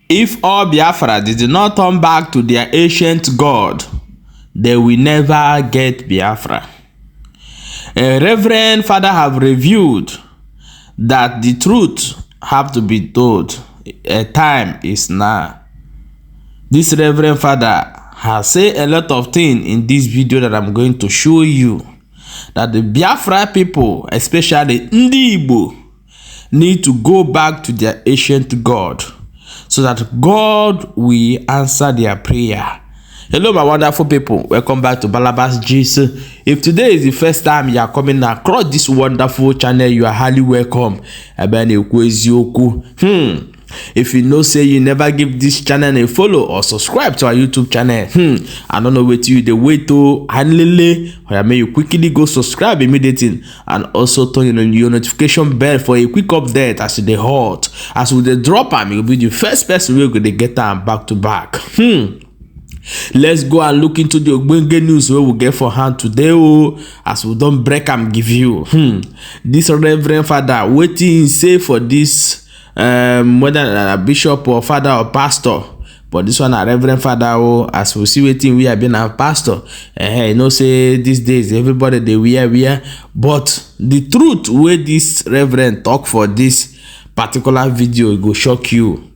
If all Biafra did not turn back to their ancient God, they will never get Biafra. A Reverend Father have revealed that the truth have to be told. A time is now. This Reverend Father has said a lot of things in this video that I'm going to show you. That the Biafra people, especially Ndi Igbo, need to go back to their ancient God, so that God will answer their prayer. Hello my wonderful people, welcome back to Balabas Jesus. If today is the first time you are coming across this wonderful channel, you are highly welcome. If you know say you never give this channel a follow or subscribe to our YouTube channel, I don't know what you the way to handle, or may you quickly go subscribe immediately and also turn on your notification bell for a quick update as they hot. As with the drop am, you'll be the first person we're gonna get them back to back. Let's go and look into the Ogbonge news where we get for hand today. As we don't break and give you this Reverend Father waiting say for this whether a bishop or father or pastor, but this one a Reverend Father. As we see waiting we have been a pastor. You know say these days everybody they wear, but the truth where this Reverend talk for this particular video, it go shock you.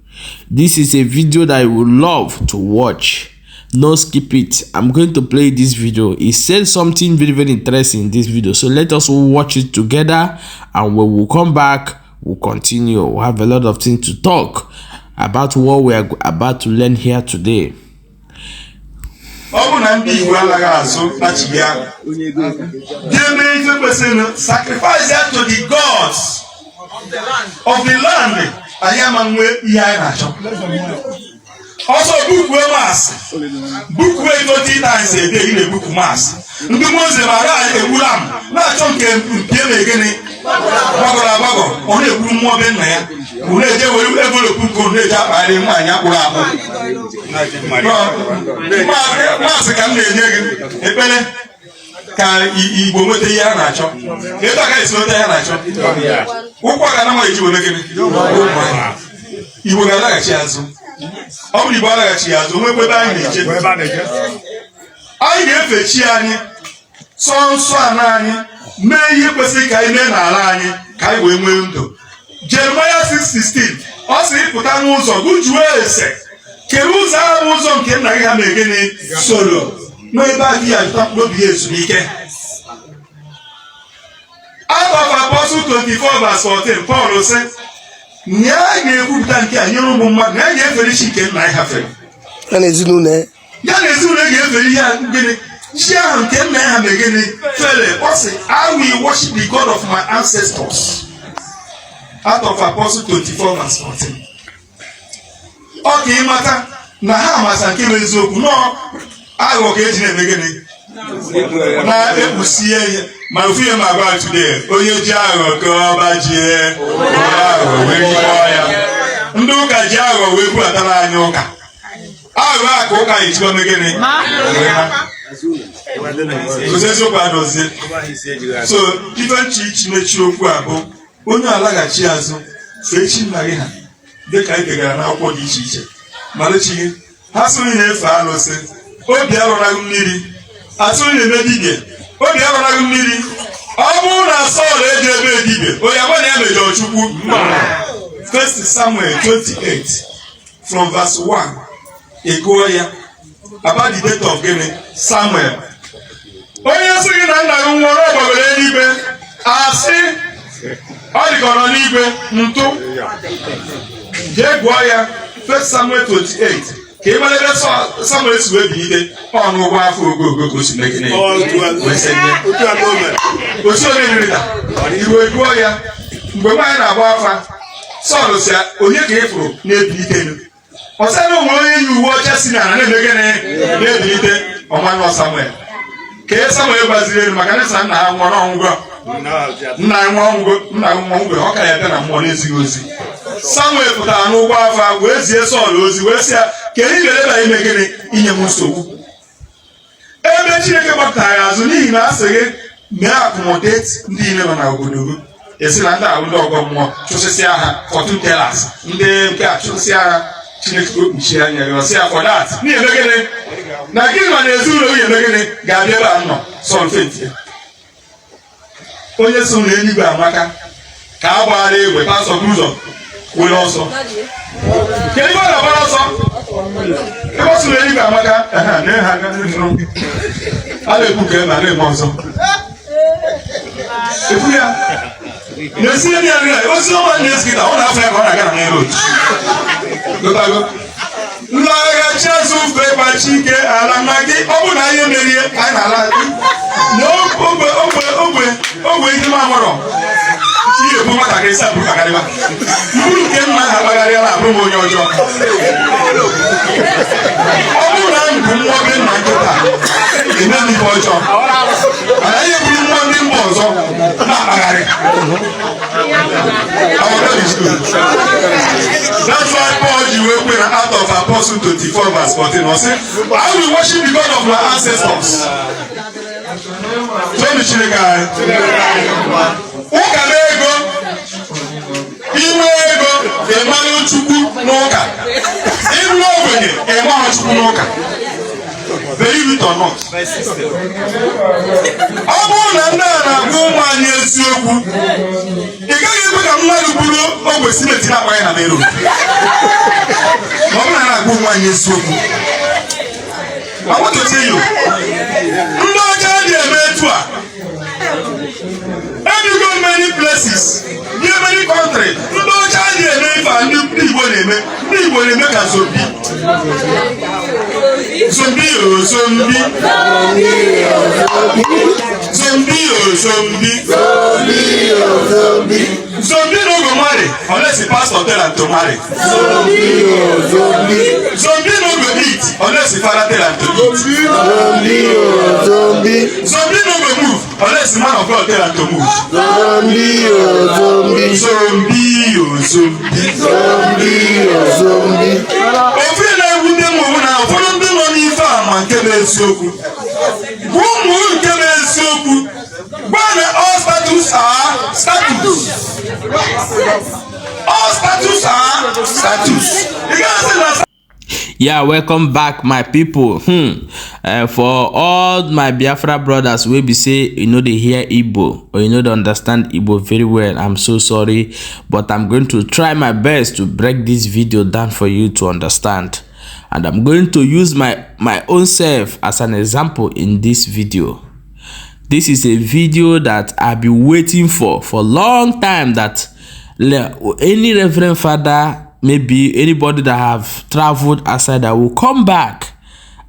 This is a video that you would love to watch. No skip it. I'm going to play this video. It says something very, very interesting in this video, so let us watch it together, and when we come back, we'll continue. We'll have a lot of things to talk about what we are about to learn here today. Sacrifice that to the gods of the land. I am also book where mass book where 20 times a day in a book mass. The Muslim are a Gulam, not Chonke, again. Bago, on a room more than there. Who will ever put on the job by the man. Master can be a penny. Can you go with the Yanacho? If I is not the Yanacho, what can I do with it? You will have a chance. Only bother she has only with I gave a chiani, son Swanani, may you persecute Alani, Kai window. Jeremiah 6:16. Also, put on also good ways. Keruza was on Kenai again solo. No bad here, top no years weekend. Out of Apostle 24 verse 14, Paul said, Nyanya kutanki anyoro mumma nyanya felishi ken na hafe yana zunune ye feli ya ngene shia ken na ha megene fele ose I will worship the God of my ancestors. Out of Apostle 24 verse 14. Okay mata na ha masanke mezoku no ago ke jine megene na ebusie ma ofiye ma ba today oye jaro ko ba je we ya ndu ka jaro we ku atara anyoka awa ko ka ichigo megene so even church mechi okwu abo onye alagachi azu fechi nari ha de ka ikegara na akwụkwọ dị iche iche malechi ha so ni na-efe alụsị obi arụra mmiri atụrụ na-eme dibịa obi arụra mmiri ọ bụrụ na Sọl eji ebe dibịa onye agba na emejọ Chukwu. 1 Samuel 28 from verse 1 ego ya about the death of Samuel. Onye sị gị na nna gị nwụrụ ọgbagoro eluigwe asị ọ dịkọrọ n'igwe ntụ jee gụọ ya 1 Samuel 28 ka ị mara ebe Samuel si wee bilite ọnụ ụgbọ afọ ogogo osi mekene osi onye nrịta iwe gụọ ya mgbe nwaanyị na-agba afa Sọl si onye ka ị fụrụ na-ebilite ọsọ na onwe onye yi uwe ọcha si na na-emegene na-ebilite ọmanụ Samuel ka Samuel gbaziri elu maka nsa nna ha nwụrụ ọnwụgwọ nna nwa ọ ka ya bịa na mmụọ na-ezighị ozi. Samuel pụtara n'ụgbọ afa wee zie Sọl ozi wee sị ya ka ị ga-eleba ime gịnị inye m nsogbu. Ebe Chineke gbapụtara ya azụ n'ihi na a sị gị mee akọmọdeti ndị ile nọ na obodo gị esi na ndị ahụ ndị ọgọ mmụọ chụsịsịa ha fortune tellers ndị nke a chụsịsịa ha Chineke okpuchi anya gị ọsị ya for that n'ihi emegide na gị ma na-ezu ụlọ onye emegide ga-abịa ebe a nọ sọlfeti onye so na eluigwe amaka ka a gbara egbe pasọ bụ ụzọ were ọsọ kedu ebe ọ na-agbara ọsọ ebe ọ so na eluigwe amaka a na-ekwu ka eme a na-eme ọzọ ekwu ya na-esi ihe ya nri a osi ọma na-esi kịta ọ na-afọ ya ka ọ na-aga na main road nlaghachi azụ fegbachi ike ala nna gị ọ bụ na anyị merie anyị na-ala na ogbe ike mamụrọ ihe ebu nwatakịrị sapụ kakarịba mkpụrụ nke mma na-agbagharịala abụ m onye ọjọọ ọ bụrụ na m bụ nwa be nna nkịta eme m ihe ọjọọ mana ihe bụrụ nwa ndị mba ọzọ na-akpagharị. That's why Paul went out of Apostle 24 verse 14. He said, I will worship the God of my ancestors. Tell me, Chilegai. Who can go? Iwego, Emmanuel Chukwu n'ụka. Iwu ogbenye, Emmanuel Chukwu n'ụka. Believe it or not. Ọ bụrụ na ndị a na-agụ ụmụ anyị eziokwu, ị gaghị ekwe ka mmadụ bụrụ ogbe simenti na-akpanye na merụ. Ma ọ bụrụ na na-agụ ụmụ anyị eziokwu. I want to tell you, ndị ọcha dị eme etu a. Have you gone many places? Near many countries. Ndị ọcha dị eme ife a ndị Igbo na-eme. Ndị Igbo na-eme ka zombi. Zombi o zombi. Zombi o zombi. Zombi o zombi. Zombi no go marry unless the pastor tell am to marry. Zombi o zombi. Zombi no go eat unless the father tell am to eat. Zombi o zombi. Zombi no go move unless the man of God tell am to move. Zombi o zombi. Zombi o zombi. Zombi o zombi. Ofe na-ewute m owu na ụfọdụ ndị nọ n'ife a ma nke bụ eziokwu. Bụ ụmụ nke bụ eziokwu. Gbana all status are status. All status are status. You guys understand? Yeah, welcome back my people. For all my Biafra brothers wey be say you know they hear Igbo or you know they understand Igbo very well, I'm so sorry, but I'm going to try my best to break this video down for you to understand, and I'm going to use my own self as an example in this video. This is a video that I've been waiting for a long time, that any Reverend Father, maybe anybody that have traveled outside, that will come back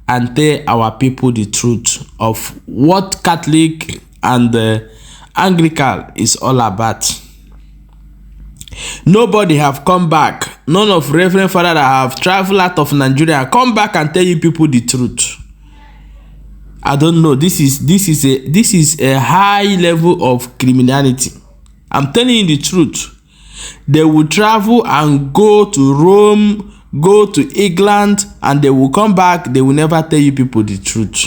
and tell our people the truth of what Catholic and Anglican is all about. Nobody have come back. None of Reverend Father that have traveled out of Nigeria come back and tell you people the truth. I don't know. This is a high level of criminality. I'm telling you the truth. They will travel and go to Rome, go to England, and they will come back. They will never tell you people the truth.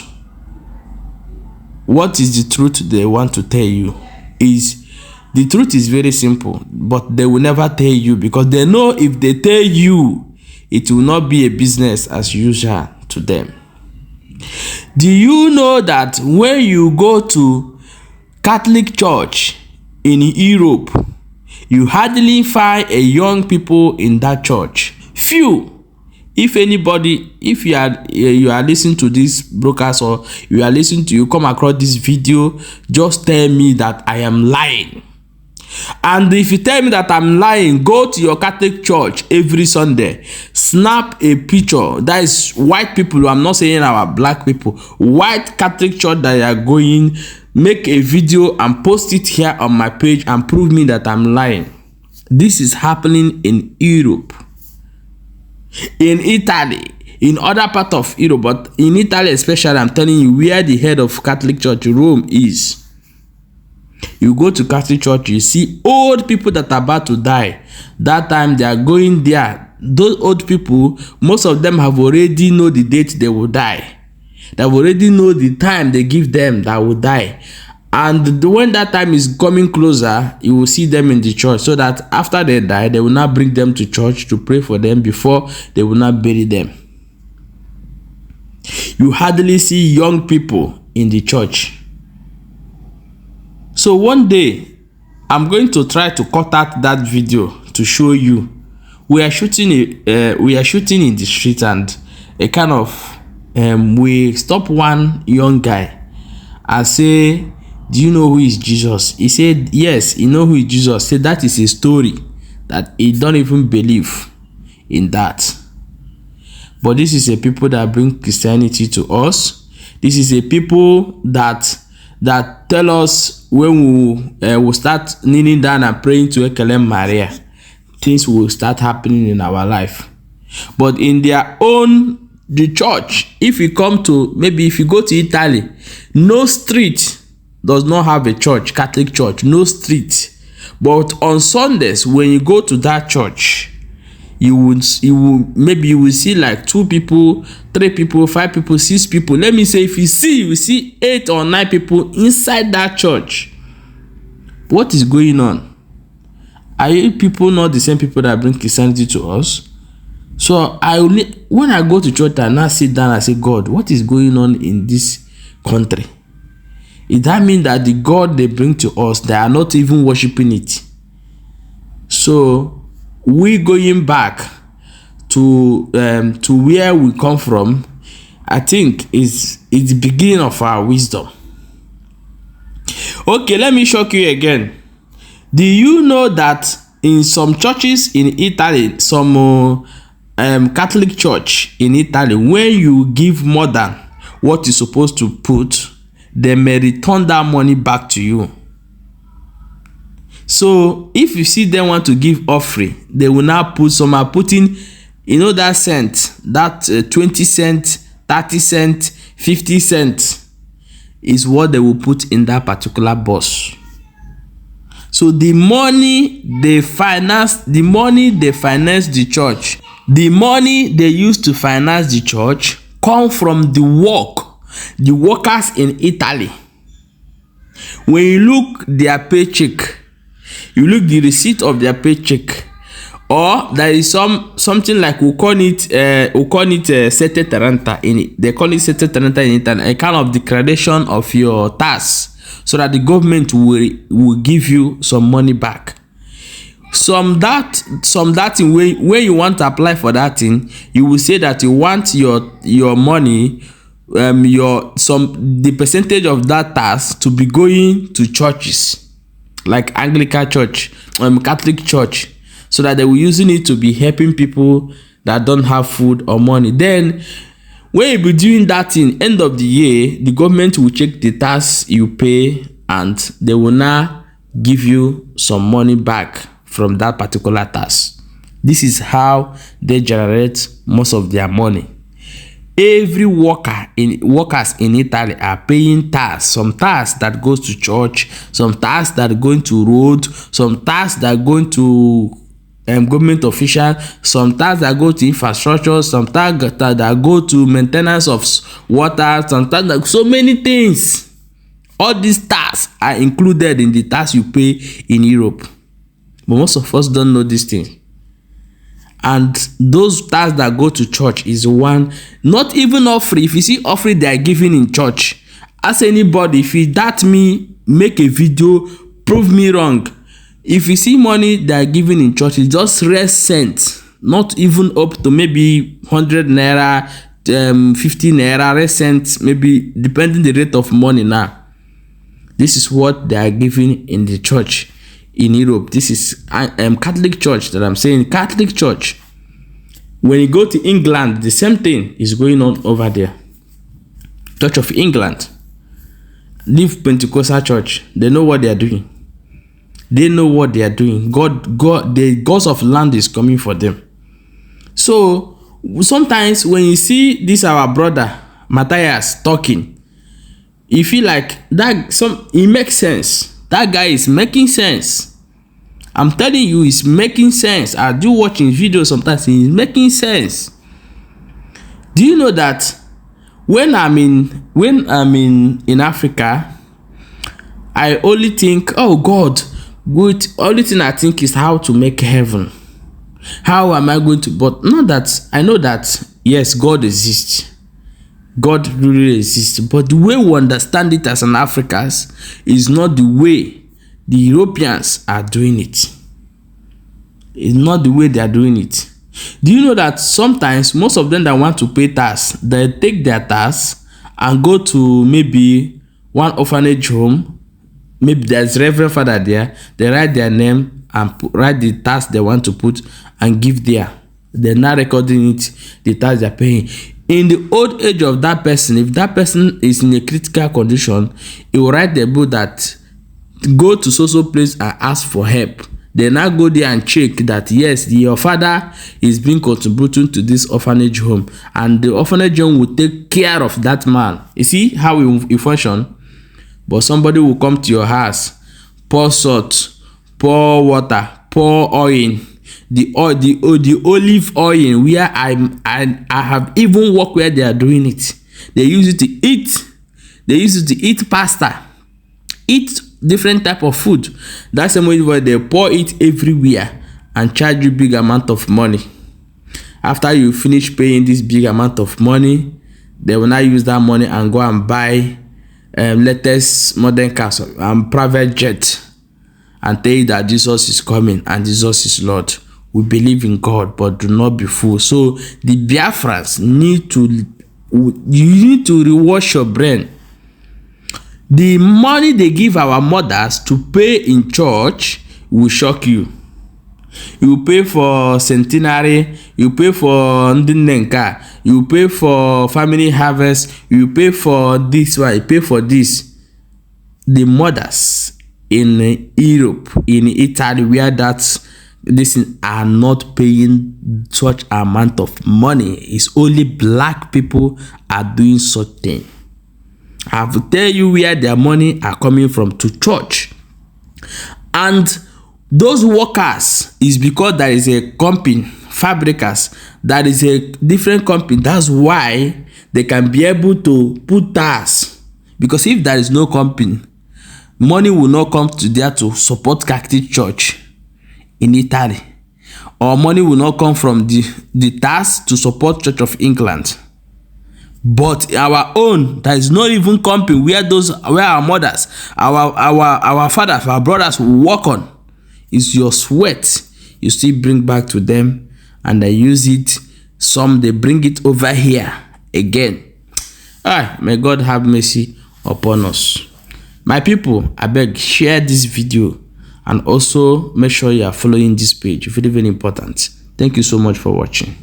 What is the truth they want to tell you? The truth is very simple, but they will never tell you because they know if they tell you, it will not be a business as usual to them. Do you know that when you go to Catholic Church in Europe, you hardly find a young people in that church? Few. If anybody, if you are listening to this broadcast, or you come across this video, just tell me that I am lying. And if you tell me that I'm lying, go to your Catholic church every Sunday, snap a picture. That is white people. I'm not saying our black people. White Catholic church that you are going, make a video and post it here on my page and prove me that I'm lying. This is happening in Europe, in Italy, in other parts of Europe, but in Italy especially, I'm telling you, where the head of Catholic Church, Rome, is. You go to Catholic Church, you see old people that are about to die. That time they are going there. Those old people, most of them have already know the date they will die. They already know the time they give them that will die. And when that time is coming closer, you will see them in the church, so that after they die, they will not bring them to church to pray for them before they will not bury them. You hardly see young people in the church. So one day, I'm going to try to cut out that video to show you. We are shooting in the street, and a kind of we stop one young guy and say, "Do you know who is Jesus?" He said, "Yes, he know who is Jesus." Say that is a story that he don't even believe in that. But this is a people that bring Christianity to us. This is a people that tell us when we will start kneeling down and praying to Ekele Maria, things will start happening in our life. But in their own, the church, if you come to, maybe if you go to Italy, no street does not have a church, Catholic church, no street. But on Sundays, when you go to that church, you will see like 2 people, 3 people, 5 people, 6 people. Let me say, if you see 8 or 9 people inside that church. What is going on? Are you people not the same people that bring Christianity to us? So when I go to church, I now sit down and say, God, what is going on in this country? Does that mean that the God they bring to us, they are not even worshiping it? So we going back to where we come from, I think it's the beginning of our wisdom. Okay, let me shock you again. Do you know that in some churches in Italy, some Catholic church in Italy, when you give more than what you're supposed to put, they may return that money back to you. So if you see them want to give offering, they will now put, some are putting, you know, that cent, that 20 cent, 30 cent, 50 cent is what they will put in that particular box. So the money they finance the church, the money they use to finance the church come from the workers in Italy. When you look their paycheck, you look the receipt of their paycheck, or there is something like we call it sette taranta in it. They call it sette taranta in Italy, a kind of declaration of your tax, so that the government will give you some money back. Some that thing, when you want to apply for that thing, you will say that you want your money, the percentage of that tax to be going to churches like Anglican church, Catholic church, so that they will using it to be helping people that don't have food or money. Then when you be doing that thing, end of the year, the government will check the tax you pay, and they will now give you some money back from that particular tax. This is how they generate most of their money. Every workers in Italy are paying tax. Some tax that goes to church, some tax that are going to road, some tax that are going to government officials, some tax that go to infrastructure, some tax that go to maintenance of water, some tax that, so many things. All these tax are included in the tax you pay in Europe. But most of us don't know this thing. And those tax that go to church is one, not even offering. If you see offering they are giving in church, ask anybody, if you that me, make a video, prove me wrong. If you see money they are giving in church, it's just red cent, not even up to maybe 100 naira, 50 naira, red cent, maybe depending the rate of money now. This is what they are giving in the church in Europe. This is Catholic church that I'm saying. Catholic church. When you go to England, the same thing is going on over there. Church of England. Leave Pentecostal church. They know what they are doing. They know what they are doing. The gods of land is coming for them. So sometimes when you see this our brother Matthias talking, you feel like that it makes sense. That guy is making sense. I'm telling you, he's making sense. I do watching videos sometimes, he's making sense. Do you know that when I'm in Africa, I only think, oh God, good. Only thing I think is how to make heaven. How am I going to? But not that I know that yes, God exists. God really exists. But the way we understand it as an Africans is not the way the Europeans are doing it. It's not the way they are doing it. Do you know that sometimes most of them that want to pay tax, they take their tax and go to maybe one orphanage home. Maybe there's Reverend Father there. They write their name and write the tax they want to put and give there. They're not recording it, the tax they're paying. In the old age of that person, if that person is in a critical condition, he will write the bill that go to so place and ask for help. They now go there and check that yes, your father is being contributing to this orphanage home, and the orphanage home will take care of that man. You see how it function? But somebody will come to your house, pour salt, pour water, pour oil, the olive oil where I have even worked where they are doing it. They use it to eat. They use it to eat pasta, eat different type of food. That's the way where they pour it everywhere and charge you big amount of money. After you finish paying this big amount of money, they will now use that money and go and buy latest modern cars and private jet and tell you that Jesus is coming and Jesus is Lord. We believe in God, but do not be fooled. So the Biafrans need to rewash your brain. The money they give our mothers to pay in church will shock you. You pay for centenary, you pay for Ndinenka, you pay for family harvest, you pay for this one, you pay for this. The mothers in Europe, in Italy, where this are not paying such amount of money. It's only black people are doing such thing. I have to tell you where their money are coming from to church. And those workers is because there is a company, fabricators, that is a different company. That's why they can be able to put tax. Because if there is no company, money will not come to there to support Catholic Church in Italy. Or money will not come from the tax to support Church of England. But our own, there is not even company where our mothers, our fathers, our brothers will work on. It's your sweat you still bring back to them, and they use it. Some they bring it over here again. May God have mercy upon us. My people, I beg, share this video and also make sure you are following this page. Very, very important. Thank you so much for watching.